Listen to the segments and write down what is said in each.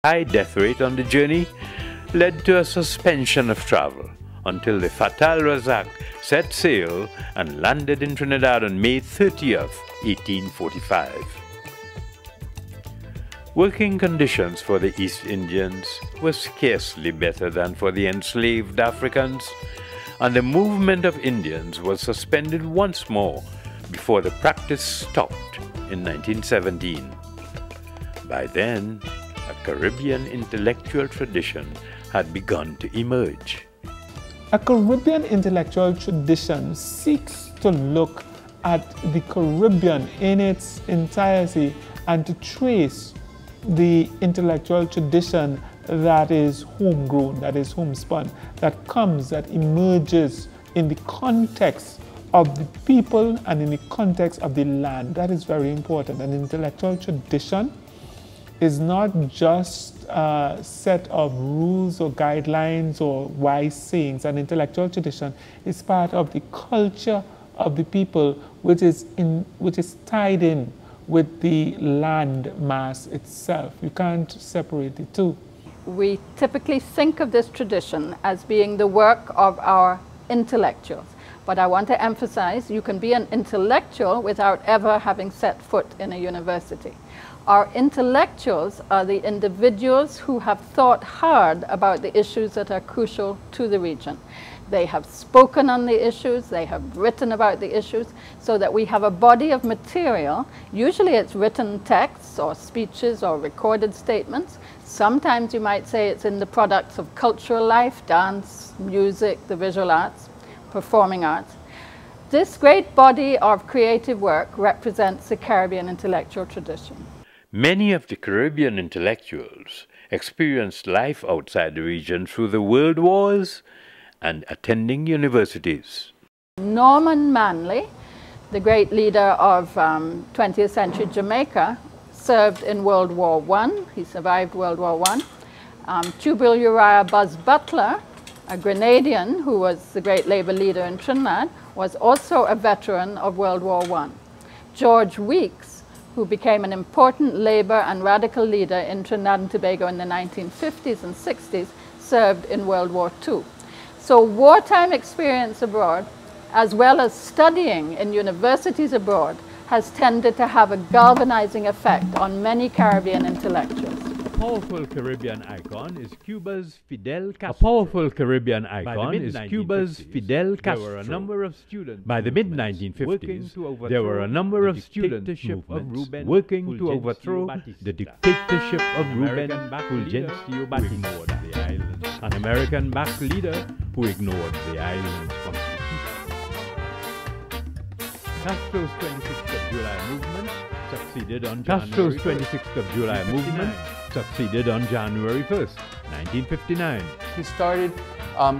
high death rate on the journey led to a suspension of travel until the Fatal Razak set sail and landed in Trinidad on May 30th, 1845. Working conditions for the East Indians were scarcely better than for the enslaved Africans, and the movement of Indians was suspended once more before the practice stopped in 1917. By then, a Caribbean intellectual tradition had begun to emerge. A Caribbean intellectual tradition seeks to look at the Caribbean in its entirety and to trace the intellectual tradition that is homegrown, that is homespun, that emerges in the context of the people and in the context of the land. That is very important. An intellectual tradition is not just a set of rules or guidelines or wise sayings. An intellectual tradition is part of the culture of the people, which is tied in with the land mass itself. You can't separate the two. We typically think of this tradition as being the work of our intellectuals. But I want to emphasize, you can be an intellectual without ever having set foot in a university. Our intellectuals are the individuals who have thought hard about the issues that are crucial to the region. They have spoken on the issues, they have written about the issues, so that we have a body of material. Usually it's written texts or speeches or recorded statements. Sometimes you might say it's in the products of cultural life, dance, music, the visual arts, performing arts. This great body of creative work represents the Caribbean intellectual tradition. Many of the Caribbean intellectuals experienced life outside the region through the world wars and attending universities. Norman Manley, the great leader of 20th century Jamaica, served in World War I. He survived World War I. Tubal Uriah Buzz Butler, a Grenadian who was the great labor leader in Trinidad, was also a veteran of World War I. George Weeks, who became an important labor and radical leader in Trinidad and Tobago in the 1950s and 60s, served in World War II. So wartime experience abroad, as well as studying in universities abroad, has tended to have a galvanizing effect on many Caribbean intellectuals. A powerful Caribbean icon is Cuba's Fidel Castro. There were a number of students. By the mid-1950s, there were a number of student movements working to overthrow the dictatorship of Ruben Fulgencio Batista, an American-backed leader who ignored the island's constitution. Castro's 26th of July movement succeeded on January 1st, 1959. He started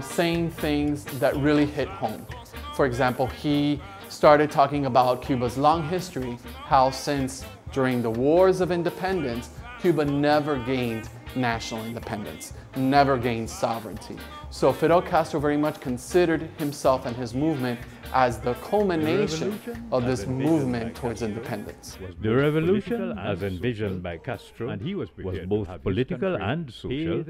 saying things that really hit home. For example, he started talking about Cuba's long history, how since during the wars of independence, Cuba never gained national independence, never gained sovereignty. So Fidel Castro very much considered himself and his movement as the culmination of this movement towards independence. The revolution, as envisioned by Castro, was both political and social,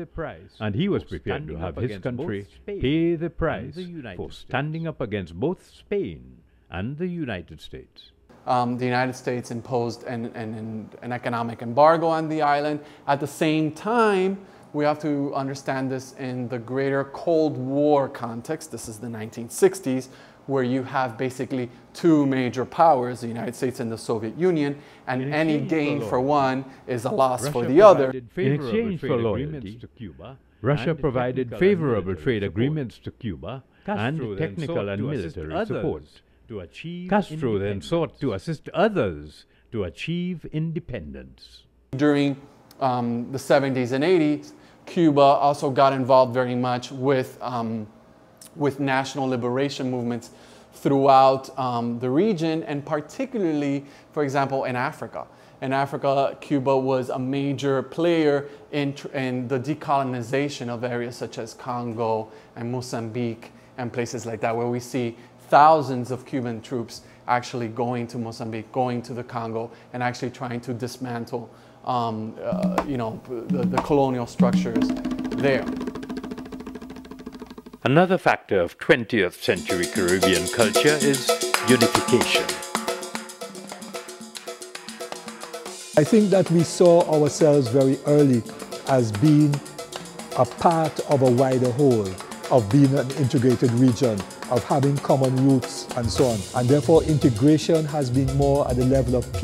and he was prepared to have his country pay the price for standing up against both Spain and the United States. The United States imposed an economic embargo on the island. At the same time, we have to understand this in the greater Cold War context. This is the 1960s, where you have basically two major powers, the United States and the Soviet Union, and any gain for one is a loss for the other. In exchange for loyalty to Cuba, Russia provided favorable trade agreements to Cuba and technical and military support. Castro then sought to assist others to achieve independence. During the 70s and 80s, Cuba also got involved very much with national liberation movements throughout the region, and particularly, for example, in Africa. In Africa, Cuba was a major player in the decolonization of areas such as Congo and Mozambique and places like that, where we see thousands of Cuban troops actually going to Mozambique, going to the Congo, and actually trying to dismantle you know, the colonial structures there. Another factor of 20th century Caribbean culture is unification. I think that we saw ourselves very early as being a part of a wider whole, of being an integrated region, of having common roots and so on. And therefore integration has been more at the level of people.